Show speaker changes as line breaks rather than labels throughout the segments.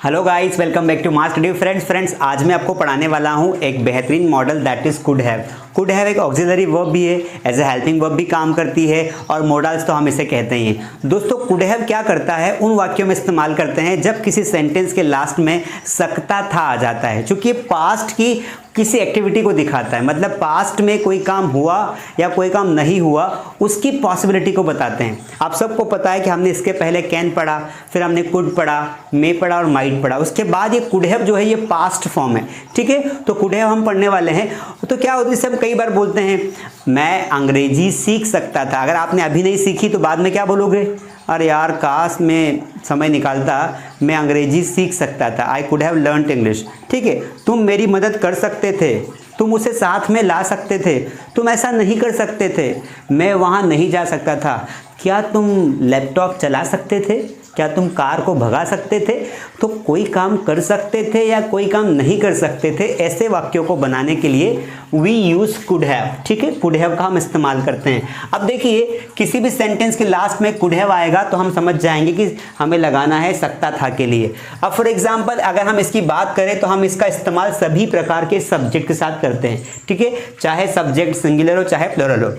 Hello guys, welcome back to mass study. Friends आज मैं आपको पढ़ाने वाला हूँ एक बेहतरीन model that is could have. Could have एक ऑक्सिलरी वर्ब भी है, एज ए हेल्पिंग वर्ब भी काम करती है और मॉडल्स तो हम इसे कहते ही हैं। दोस्तों कुड हैव क्या करता है, उन वाक्यों में इस्तेमाल करते हैं जब किसी सेंटेंस के लास्ट में सकता था आ जाता है, क्योंकि पास्ट की किसी एक्टिविटी को दिखाता है। मतलब पास्ट में कोई काम हुआ या कोई काम नहीं हुआ उसकी पॉसिबिलिटी को बताते हैं। आप सबको पता है कि हमने इसके पहले कैन पढ़ा, फिर हमने कुड पढ़ा, मे पढ़ा और माइट पढ़ा। उसके बाद ये कुड हैव जो है ये पास्ट फॉर्म है, ठीक है। तो कुड हैव हम पढ़ने वाले हैं। तो क्या होता है, जैसे हम कई बार बोलते हैं मैं अंग्रेजी सीख सकता था। अगर आपने अभी नहीं सीखी तो बाद में क्या बोलोगे, अरे यार काश मैं समय निकालता, मैं अंग्रेजी सीख सकता था, I could have learned English, ठीक है। तुम मेरी मदद कर सकते थे, तुम उसे साथ में ला सकते थे, तुम ऐसा नहीं कर सकते थे, मैं वहाँ नहीं जा सकता था। क्या तुम लैपटॉप चला सकते थे, क्या तुम कार को भगा सकते थे। तो कोई काम कर सकते थे या कोई काम नहीं कर सकते थे, ऐसे वाक्यों को बनाने के लिए वी यूज कुड हैव, ठीक है। कुड हैव का हम इस्तेमाल करते हैं। अब देखिए किसी भी सेंटेंस के लास्ट में कुड हैव आएगा तो हम समझ जाएंगे कि हमें लगाना है सकता था के लिए। अब फॉर एग्जाम्पल अगर हम इसकी बात करें तो हम इसका इस्तेमाल सभी प्रकार के सब्जेक्ट के साथ करते हैं, ठीक है। चाहे सब्जेक्ट सिंगुलर हो चाहे प्लुरल हो।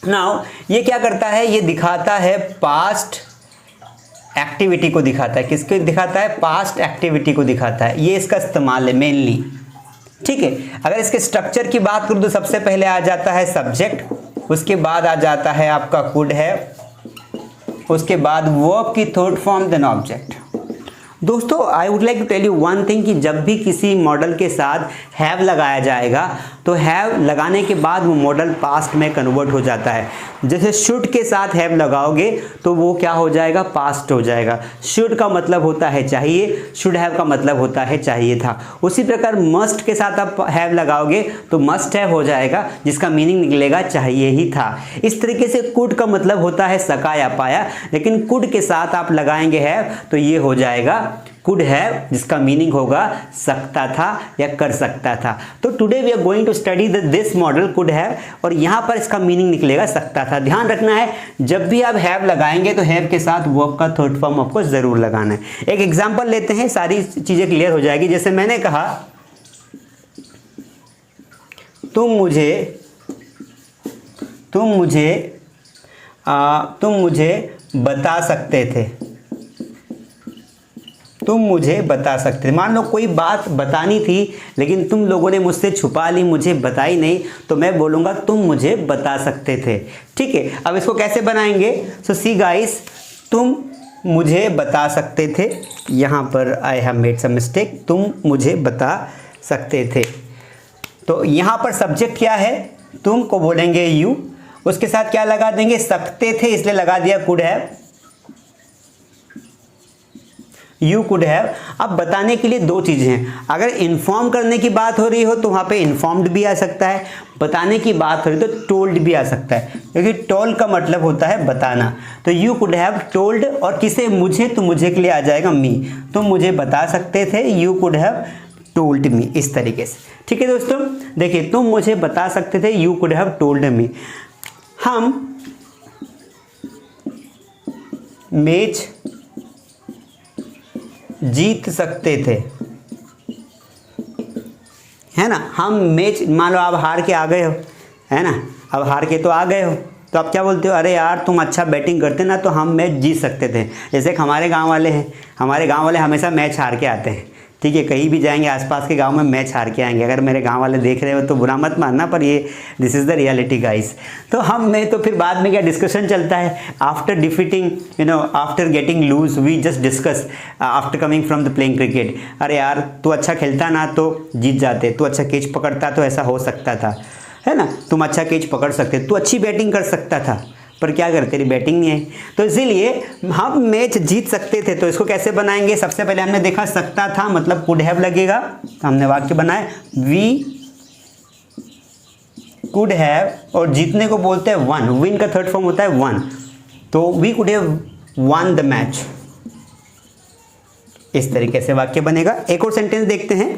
नाउ ये क्या करता है, ये दिखाता है पास्ट एक्टिविटी को दिखाता है। किसको दिखाता है, पास्ट एक्टिविटी को दिखाता है। ये इसका इस्तेमाल है मेनली, ठीक है। अगर इसके स्ट्रक्चर की बात करूं तो सबसे पहले आ जाता है सब्जेक्ट, उसके बाद आ जाता है आपका कुड हैव, उसके बाद वर्ब की थर्ड फॉर्म देन ऑब्जेक्ट। दोस्तों I would like to tell you one thing कि जब भी किसी मॉडल के साथ हैव लगाया जाएगा तो हैव लगाने के बाद वो मॉडल पास्ट में कन्वर्ट हो जाता है। जैसे शुड के साथ हैव लगाओगे तो वो क्या हो जाएगा, पास्ट हो जाएगा। शुड का मतलब होता है चाहिए, शुड हैव का मतलब होता है चाहिए था। उसी प्रकार मस्ट के साथ आप हैव लगाओगे तो मस्ट हैव हो जाएगा, जिसका मीनिंग निकलेगा चाहिए ही था। इस तरीके से कुड का मतलब होता है सका या पाया, लेकिन कुड के साथ आप लगाएंगे हैव तो ये हो जाएगा कुड हैव, जिसका मीनिंग होगा सकता था या कर सकता था। तो today we are going to study this model could have, और यहाँ पर इसका मीनिंग निकलेगा सकता था। ध्यान रखना है जब भी आप हैव लगाएंगे तो हैव के साथ वर्ब का थर्ड फॉर्म आपको जरूर लगाना है। एक एग्जांपल लेते हैं, सारी चीजें क्लियर हो जाएगी। जैसे मैंने कहा तुम मुझे बता सकते थे, तुम मुझे बता सकते थे। मान लो कोई बात बतानी थी लेकिन तुम लोगों ने मुझसे छुपा ली, मुझे बताई नहीं, तो मैं बोलूँगा तुम मुझे बता सकते थे, ठीक है। अब इसको कैसे बनाएंगे, सो सी गाइस, तुम मुझे बता सकते थे, यहाँ पर I have made some mistake, तुम मुझे बता सकते थे। तो यहाँ पर सब्जेक्ट क्या है, तुम को बोलेंगे यू, उसके साथ क्या लगा देंगे, सकते थे, इसलिए लगा दिया could have, you could have. अब बताने के लिए दो चीजें हैं। अगर इन्फॉर्म करने की बात हो रही हो तो वहां पे इन्फॉर्म्ड भी आ सकता है, बताने की बात हो रही तो टोल्ड भी आ सकता है, क्योंकि टोल्ड का मतलब होता है बताना। तो यू कुड हैव टोल्ड, और किसे, मुझे, तो मुझे के लिए आ जाएगा मी। तुम मुझे बता सकते थे, you could have told me, इस तरीके से, ठीक है। दोस्तों देखिए, तुम मुझे बता सकते थे, you could have told me. हम मैच जीत सकते थे, है ना। हम मैच, मान लो आप हार के आ गए हो, है ना, अब हार के तो आ गए हो, तो आप क्या बोलते हो, अरे यार तुम अच्छा बैटिंग करते ना तो हम मैच जीत सकते थे। जैसे कि हमारे गांव वाले हैं, हमारे गांव वाले हमेशा मैच हार के आते हैं, ठीक है। कहीं भी जाएंगे आसपास के गांव में मैच हार के आएंगे। अगर मेरे गांव वाले देख रहे हो तो बुरा मत मानना, पर ये this is the reality guys. तो हम में तो फिर बाद में क्या डिस्कशन चलता है, after defeating, you know, after getting lose we just discuss after coming from the playing cricket. अरे यार तू अच्छा खेलता ना तो जीत जाते, तू अच्छा कैच पकड़ता तो ऐसा हो सकता था, है ना, तुम अच्छा कैच पकड़ सकते, तू अच्छी बैटिंग कर सकता था, पर क्या कर, तेरी बैटिंग नहीं है। तो इसीलिए हम मैच जीत सकते थे। तो इसको कैसे बनाएंगे, सबसे पहले हमने देखा सकता था मतलब कुड हैव लगेगा, तो हमने वाक्य बनाए वी कुड हैव, और जीतने को बोलते हैं वन, विन का थर्ड फॉर्म होता है वन, तो we could have won the match. इस तरीके से वाक्य बनेगा। एक और सेंटेंस देखते हैं।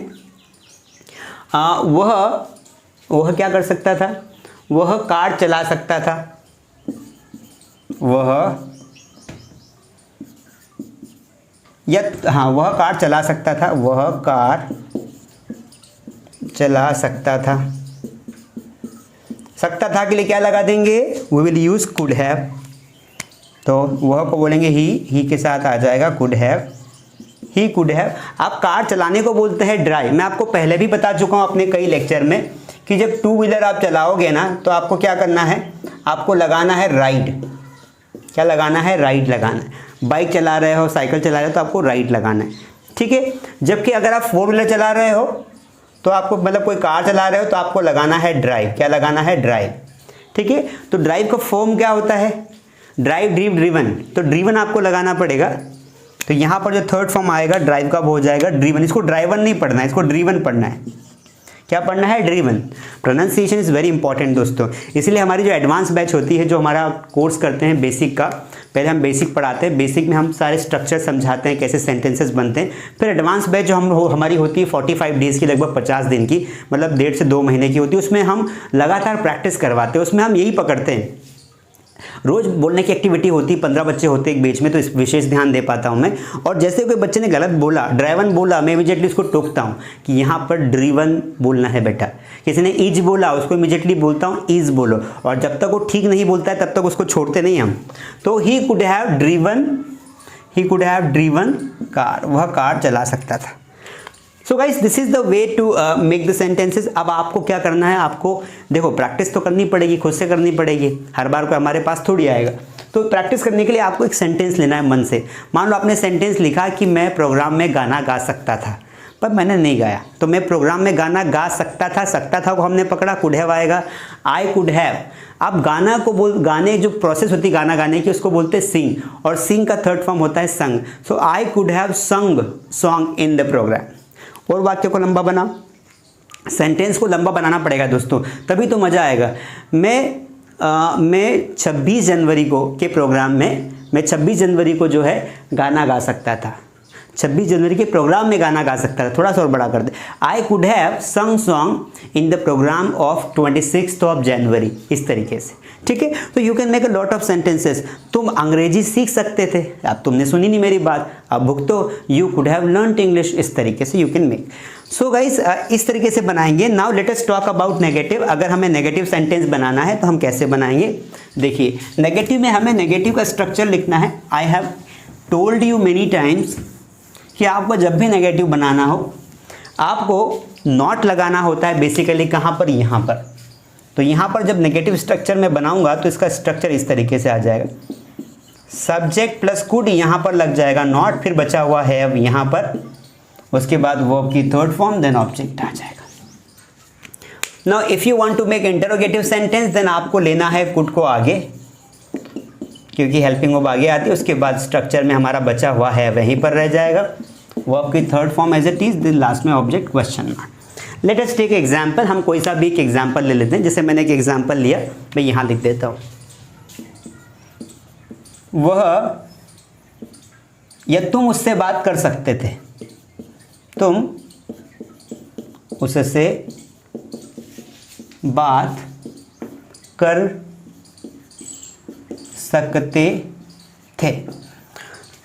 वह क्या कर सकता था, वह कार चला सकता था, वह या हाँ वह कार चला सकता था, वह कार चला सकता था। सकता था के लिए क्या लगा देंगे, we will use could have. तो वह को बोलेंगे ही के साथ आ जाएगा could have, he could have. आप कार चलाने को बोलते हैं ड्राइव। मैं आपको पहले भी बता चुका हूँ अपने कई लेक्चर में कि जब टू व्हीलर आप चलाओगे ना तो आपको क्या करना है, आपको लगाना है राइड। क्या लगाना है, राइड लगाना है। बाइक चला रहे हो, साइकिल चला रहे हो तो आपको राइड लगाना है, ठीक है। जबकि अगर आप फोर व्हीलर चला रहे हो तो आपको मतलब कोई कार चला रहे हो तो आपको लगाना है ड्राइव। क्या लगाना है, ड्राइव, ठीक है। तो ड्राइव का फॉर्म क्या होता है, ड्राइव, ड्रीव, ड्रिवन। तो ड्रिवन आपको लगाना पड़ेगा। तो यहाँ पर जो थर्ड फॉर्म आएगा ड्राइव का वो हो जाएगा ड्रिवन। इसको ड्राइवन नहीं पढ़ना है, इसको ड्रिवन पढ़ना है। क्या पढ़ना है, driven. Pronunciation is very important दोस्तों। इसलिए हमारी जो एडवांस बैच होती है, जो हमारा कोर्स करते हैं बेसिक का, पहले हम बेसिक पढ़ाते हैं। बेसिक में हम सारे स्ट्रक्चर समझाते हैं, कैसे सेंटेंसेस बनते हैं। फिर एडवांस बैच जो हमारी होती है 45 डेज़ की, लगभग 50 दिन की, मतलब 1.5 से 2 महीने की होती है। उसमें हम लगातार प्रैक्टिस करवाते हैं। उसमें हम यही पकड़ते हैं, रोज़ बोलने की एक्टिविटी होती है, 15 बच्चे होते हैं एक बेच में, तो इस विशेष ध्यान दे पाता हूँ मैं। और जैसे कोई बच्चे ने गलत बोला, ड्राइवन बोला, मैं इमीडिएटली उसको टोकता हूँ कि यहाँ पर ड्रिवन बोलना है बेटा। किसी ने इज बोला, उसको इमीडिएटली बोलता हूँ इज बोलो। और जब तक वो ठीक नहीं बोलता है तब तक उसको छोड़ते नहीं हम। तो he could have driven, he could have driven car, वह कार चला सकता था। So guys this is the way to make the sentences. अब आपको क्या करना है, आपको देखो प्रैक्टिस तो करनी पड़ेगी, खुद से करनी पड़ेगी, हर बार कोई हमारे पास थोड़ी आएगा। तो प्रैक्टिस करने के लिए आपको एक सेंटेंस लेना है मन से। मान लो आपने सेंटेंस लिखा कि मैं प्रोग्राम में गाना गा सकता था, पर मैंने नहीं गाया। तो मैं प्रोग्राम में गाना गा सकता था, सकता था को हमने पकड़ा, कुड हैव आएगा, आई कुड हैव। आप गाना को गाने जो प्रोसेस होती है गाना गाने की, उसको बोलते हैं सिंग, और सिंग का थर्ड फॉर्म होता है sung. So I could have sung song in the program. और वाक्य को लंबा बना, सेंटेंस को लंबा बनाना पड़ेगा दोस्तों, तभी तो मज़ा आएगा। मैं 26 जनवरी को के प्रोग्राम में, मैं 26 जनवरी को जो है गाना गा सकता था। 26 जनवरी के प्रोग्राम में गाना गा सकता था। थोड़ा सा और बड़ा कर दे, I could have sung song in the program of 26th of January, इस तरीके से, ठीक है। तो you can make a lot of sentences. तुम अंग्रेजी सीख सकते थे, अब तुमने सुनी नहीं मेरी बात, अब भुगतो, you could have learned English, इस तरीके से you can make. So guys इस तरीके से बनाएंगे। Now let us talk about negative. अगर हमें नेगेटिव सेंटेंस बनाना है तो हम कैसे बनाएंगे, देखिए नेगेटिव में हमें नेगेटिव का स्ट्रक्चर लिखना है। I have told you many times कि आपको जब भी नेगेटिव बनाना हो आपको नॉट लगाना होता है बेसिकली, कहाँ पर, यहाँ पर। तो यहाँ पर जब नेगेटिव स्ट्रक्चर में बनाऊंगा तो इसका स्ट्रक्चर इस तरीके से आ जाएगा, सब्जेक्ट प्लस कुड यहाँ पर लग जाएगा, नॉट, फिर बचा हुआ है अब यहाँ पर, उसके बाद वर्ब की थर्ड फॉर्म, देन ऑब्जेक्ट आ जाएगा। Now if you want to make interrogative sentence then आपको लेना है कुड को आगे, क्योंकि हेल्पिंग वर्ब आगे आती है। उसके बाद स्ट्रक्चर में हमारा बचा हुआ है वहीं पर रह जाएगा, वर्ब की third form as it is, then last में object question mark. Let us take example. हम कोई सा भी एक एग्जांपल ले लेते हैं। जैसे मैंने एक एग्जांपल लिया, मैं यहाँ लिख देता हूँ, वह या तुम उससे बात कर सकते थे, तुम उससे बात कर सकते थे,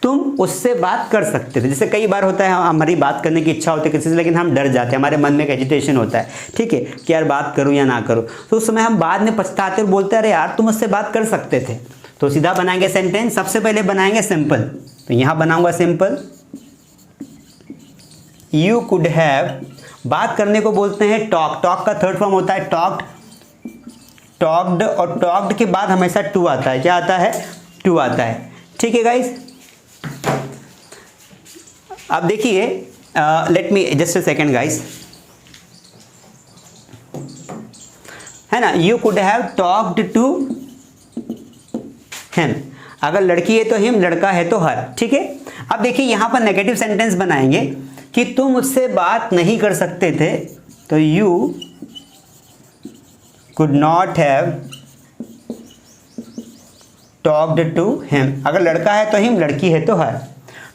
तुम उससे बात कर सकते थे। जैसे कई बार होता है हमारी बात करने की इच्छा होती है किसी से, लेकिन हम डर जाते हैं, हमारे मन में एक एजिटेशन होता है, ठीक है, कि यार बात करूं या ना करूं। तो उस समय हम बाद में पछताते और बोलते हैं अरे यार तुम उससे बात कर सकते थे। तो सीधा बनाएंगे सेंटेंस, सबसे पहले बनाएंगे सिंपल। तो यहां बनाऊंगा सिंपल, यू कुड हैव, बात करने को बोलते हैं टॉक, टॉक का थर्ड फॉर्म होता है टॉक्ड, टॉक्ड, और टॉक्ड के बाद हमेशा टू आता है। क्या आता है, टू आता है, ठीक है गाइस। अब देखिए, let me just a second guys, है ना, you could have talked to him. अगर लड़की है तो हिम, लड़का है तो हर, ठीक है। अब देखिए यहां पर नेगेटिव सेंटेंस बनाएंगे कि तुम उससे बात नहीं कर सकते थे, तो you could not have talked to him. अगर लड़का है तो हिम, लड़की है तो हर।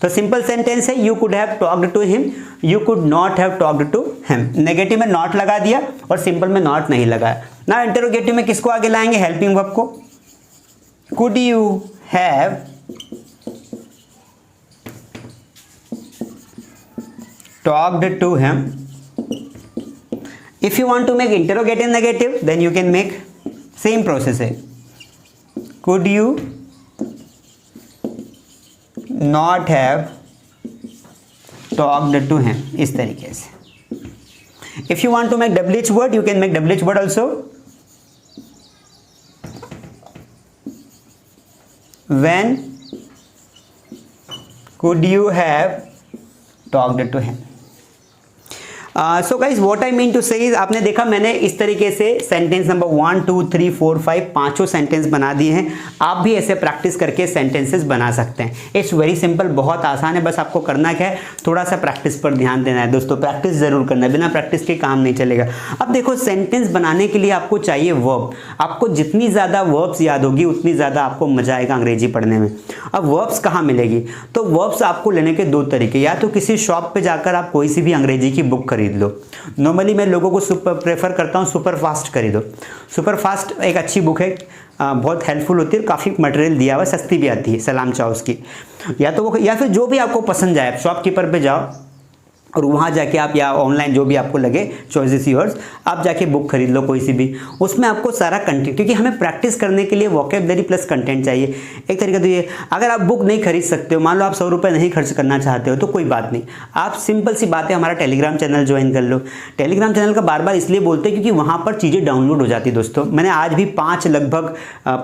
तो सिंपल सेंटेंस है, you could have talked to him, you could not have talked to him. Negative में नॉट लगा दिया और सिंपल में नॉट नहीं लगाया। ना इंटरोगेटिव में किसको आगे लाएंगे, हेल्पिंग वर्ब को। Could you have talked to him. If you want to make interrogative negative, then you can make same process है, could you not have talked to him, इस तरीके से. If you want to make WH word, you can make WH word also. When could you have talked to him? So guys what I mean to say is, आपने देखा मैंने इस तरीके से sentence number 1 2 3 4 5 पांचों सेंटेंस बना दिए हैं. आप भी ऐसे प्रैक्टिस करके सेंटेंसेस बना सकते हैं. इट्स वेरी सिंपल, बहुत आसान है. बस आपको करना क्या है, थोड़ा सा प्रैक्टिस पर ध्यान देना है दोस्तों. प्रैक्टिस जरूर करना है, बिना प्रैक्टिस के काम नहीं चलेगा. अब देखो सेंटेंस बनाने के लिए आपको चाहिए वर्ब. आपको जितनी ज़्यादा वर्ब्स याद होगी उतनी ज़्यादा आपको मजा आएगा अंग्रेजी पढ़ने में. अब वर्ब्स कहाँ मिलेगी, तो वर्ब्स आपको लेने के दो तरीके. या तो किसी शॉप पे जाकर आप कोई सी भी अंग्रेजी की बुक खरीद लो. नॉर्मली मैं लोगों को प्रेफर करता हूँ सुपर फास्ट खरीदो. सुपर फास्ट एक अच्छी बुक है, बहुत हेल्पफुल होती है, काफ़ी मटेरियल दिया हुआ, सस्ती भी आती है, सलाम चाउस की. या तो वो, या फिर जो भी आपको पसंद जाए, शॉपकीपर पे जाओ और वहाँ जाके आप, या ऑनलाइन जो भी आपको लगे, चॉइस इज योर्स, आप जाके बुक खरीद लो कोई सी भी. उसमें आपको सारा कंटेंट, क्योंकि हमें प्रैक्टिस करने के लिए वोकैबुलरी प्लस कंटेंट चाहिए. एक तरीका तो ये, अगर आप बुक नहीं खरीद सकते हो, मान लो आप 100 रुपये नहीं खर्च करना चाहते हो, तो कोई बात नहीं, आप सिंपल सी बात है, हमारा टेलीग्राम चैनल ज्वाइन कर लो. टेलीग्राम चैनल का बार बार इसलिए बोलते हैं क्योंकि वहाँ पर चीज़ें डाउनलोड हो जाती है दोस्तों. मैंने आज भी 5 लगभग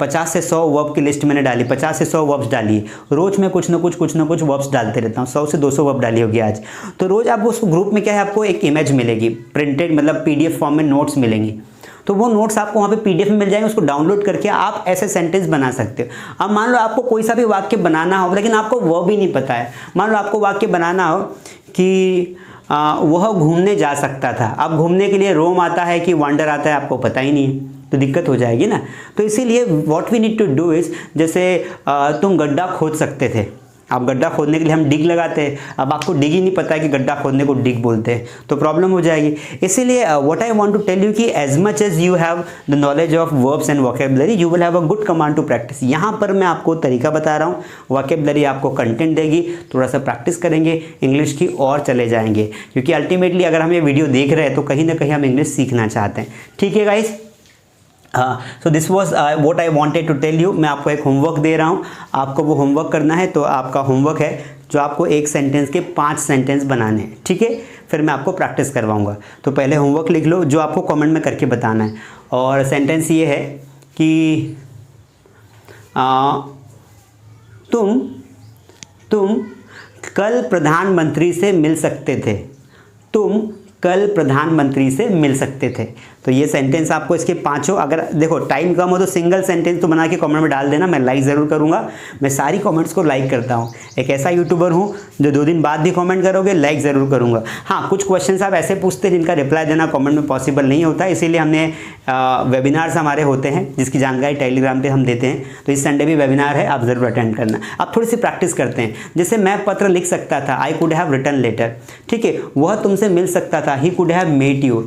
50 से 100 वर्ब की लिस्ट मैंने डाली, 50 से 100 वर्ब्स डाली है. रोज़ मैं कुछ ना कुछ वर्ब्स डालते रहता हूँ. 100 से 200 वर्ब डाली होगी आज. तो रोज़ आप उस ग्रुप में क्या है, आपको एक इमेज मिलेगी प्रिंटेड, मतलब पीडीएफ फॉर्म में नोट्स मिलेंगी. तो वो नोट्स आपको वहाँ पे पीडीएफ में मिल जाएंगे, उसको डाउनलोड करके आप ऐसे सेंटेंस बना सकते हो. अब मान लो आपको कोई सा भी वाक्य बनाना हो, लेकिन आपको वर्ब ही नहीं पता है. मान लो आपको वाक्य बनाना हो कि वह घूमने जा सकता था. अब घूमने के लिए रोम आता है कि वंडर आता है, आपको पता ही नहीं है, तो दिक्कत हो जाएगी ना. तो इसीलिए what we need to do is, जैसे तुम गड्ढा खोद सकते थे. अब गड्ढा खोदने के लिए हम डिग लगाते हैं. अब आपको डिग ही नहीं पता है कि गड्ढा खोदने को डिग बोलते हैं, तो प्रॉब्लम हो जाएगी. इसीलिए what I want to tell you कि as much as you have the knowledge of verbs and vocabulary, you will have a good command to practise. यहाँ पर मैं आपको तरीका बता रहा हूँ. वोकैबुलरी आपको कंटेंट देगी, थोड़ा सा प्रैक्टिस करेंगे, इंग्लिश की और चले जाएंगे. क्योंकि अल्टीमेटली अगर हम ये वीडियो देख रहे हैं तो कहीं ना कहीं हम इंग्लिश सीखना चाहते हैं. ठीक है guys, so this was what I wanted to tell you. मैं आपको एक होमवर्क दे रहा हूँ, आपको वो होमवर्क करना है. तो आपका होमवर्क है जो आपको एक सेंटेंस के 5 सेंटेंस बनाने हैं. ठीक है, फिर मैं आपको प्रैक्टिस करवाऊँगा. तो पहले होमवर्क लिख लो जो आपको कमेंट में करके बताना है. और सेंटेंस ये है कि तुम कल प्रधानमंत्री से मिल सकते थे. तुम कल प्रधानमंत्री से मिल सकते थे. तो ये सेंटेंस आपको इसके पांचों, अगर देखो टाइम कम हो तो सिंगल सेंटेंस तो बना के कमेंट में डाल देना. मैं लाइक ज़रूर करूँगा, मैं सारी कमेंट्स को लाइक करता हूँ. एक ऐसा यूट्यूबर हूँ जो 2 दिन बाद भी कमेंट करोगे, लाइक ज़रूर करूँगा. हाँ, कुछ क्वेश्चंस आप ऐसे पूछते हैं जिनका रिप्लाई देना कमेंट में पॉसिबल नहीं होता, इसीलिए हमने वेबिनार्स हमारे होते हैं जिसकी जानकारी टेलीग्राम पर हम देते हैं. तो इस संडे भी वेबिनार है, आप ज़रूर अटेंड करना. आप थोड़ी सी प्रैक्टिस करते हैं. जैसे मैं पत्र लिख सकता था, I could have written letter. ठीक है, वह तुमसे मिल सकता था, he could have met you.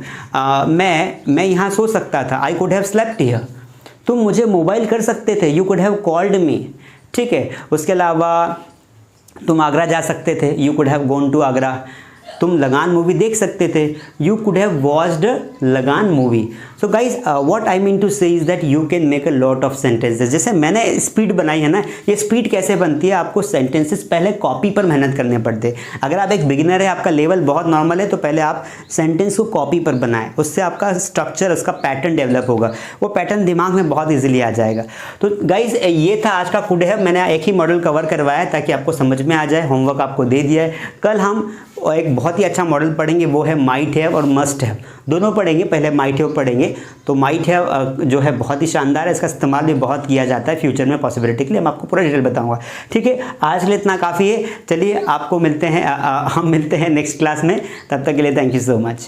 मैं यहाँ सो सकता था, I could have slept here. तुम मुझे मोबाइल कर सकते थे, you could have called me. ठीक है, उसके अलावा तुम आगरा जा सकते थे, you could have gone to Agra. तुम लगान मूवी देख सकते थे, you could have watched Lagaan movie. So guys what I mean to say is that you can make a lot of sentences. जैसे मैंने स्पीड बनाई है ना, ये स्पीड कैसे बनती है, आपको सेंटेंसेस पहले कॉपी पर मेहनत करने पड़ते हैं. अगर आप एक बिगिनर है, आपका लेवल बहुत नॉर्मल है, तो पहले आप सेंटेंस को कॉपी पर बनाएं, उससे आपका स्ट्रक्चर, उसका पैटर्न डेवलप होगा, वो पैटर्न दिमाग में बहुत ईजिली आ जाएगा. तो गाइज ये था आज का कुड हैव. मैंने एक ही मॉडल कवर करवाया है ताकि आपको समझ में आ जाए. होमवर्क आपको दे दिया है. कल हम एक बहुत ही अच्छा मॉडल पढ़ेंगे, वो है माइट हैव और मस्ट हैव. दोनों पढ़ेंगे. पहले माइट हैव पढ़ेंगे. तो माइट हैव जो है बहुत ही शानदार है, इसका इस्तेमाल भी बहुत किया जाता है फ्यूचर में पॉसिबिलिटी के लिए. मैं आपको पूरा डिटेल बताऊंगा. ठीक है, आज के लिए इतना काफ़ी है. चलिए आपको मिलते हैं, हम मिलते हैं नेक्स्ट क्लास में. तब तक के लिए थैंक यू सो मच.